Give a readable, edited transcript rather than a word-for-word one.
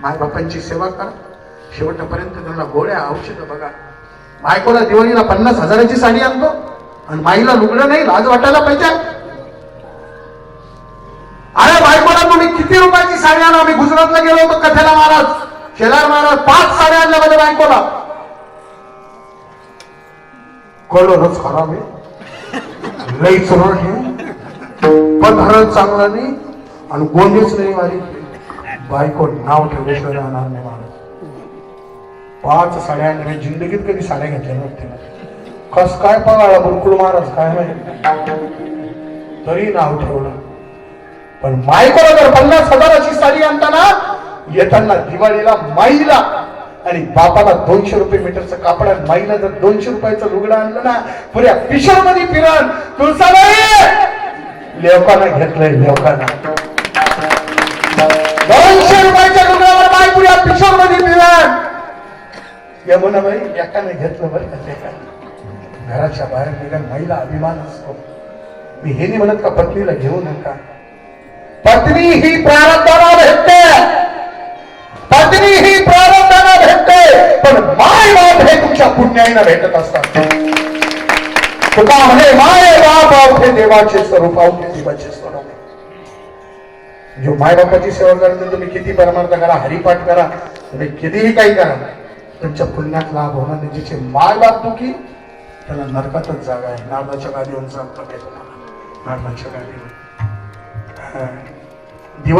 मायबापांची सेवा करा, शेवटपर्यंत त्यांना गोळ्या औषधं बघा. बायकोला दिवाळीला 50,000ची साडी आणतो आणि माईला लुगडं नाही, लाज वाटायला पाहिजे. अरे बायकोला तुम्ही किती रुपयाची साडी आणा. आम्ही गुजरातला गेलो होतो, कथेला महाराज, शेलार महाराज 5 साड्या आणल्या माझ्या बायकोला. कलरच खराब आहे, लईच रोड आहे, पण चांगला नाही आणि गोंडीच नाही मारी. बायको नाव ठेवल्याशिवाय राहणार नाही महाराज. 5 साड्या आणल्या, जिंदगीत कधी साड्या घेतल्या नव्हत्या. कस काय पगाळा बुरकुळ महाराज काय माहिती, तरी नाव ठेवलं. पण बायकोला जर 50,000ची साडी आणताना येताना दिवाळीला माईला आणि बापाला 200 रुपये मीटरचं कापड आणि माईला जर 200 रुपयाचं लुगडं आणलं ना, पुऱ्या पिशर मध्ये फिरण तुळसाबाई लेवकाना घेतलंय. लेवकाना 200 रुपयाच्या लुगड्यावर माई पुऱ्या पिशर मध्ये फिरण. यमुनाबाई एकाने घेतलं बरं का. ते काय घराच्या बाहेर निघाल माईला अभिमान असतो. मी हे नाही म्हणत का पत्नीला घेऊ नका. पत्नी ही प्रारब्धाला भेटते, पत्नी ही प्रारब्धाला भेटते, पण माय बाप हे तुमच्या पुण्याईला भेटत असतात. तुका म्हणे माय बाप आवते देवाचे स्वरूप, आवते देवाचे स्वरूप. जो माय बापाची सेवा करते तुम्ही किती परमार्थ करा, हरिपाठ करा, तुम्ही कितीही काही करा, तुमच्या पुण्यात लाभ होणार नाही. जिचे माय बाप दुखी त्याला नरकातच जागा आहे. नारदाच्या गादीवर सांगतो, नारदाच्या गादीवर दिवाळी